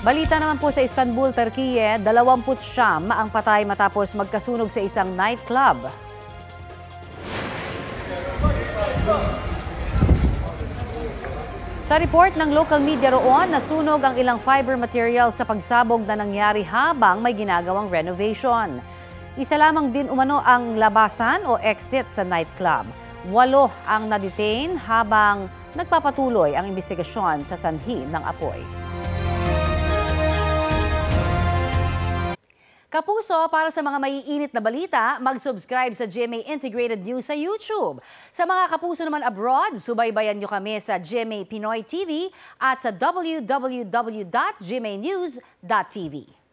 Balita naman po sa Istanbul, Turkey, 29 ang patay matapos magkasunog sa isang nightclub. Sa report ng local media roon, nasunog ang ilang fiber material sa pagsabog na nangyari habang may ginagawang renovation. Isa lamang din umano ang labasan o exit sa nightclub. 8 ang na-detain habang nagpapatuloy ang investigasyon sa sanhi ng apoy. Kapuso, para sa mga maiinit na balita, mag-subscribe sa GMA Integrated News sa YouTube. Sa mga kapuso naman abroad, subaybayan nyo kami sa GMA Pinoy TV at sa www.gmanews.tv.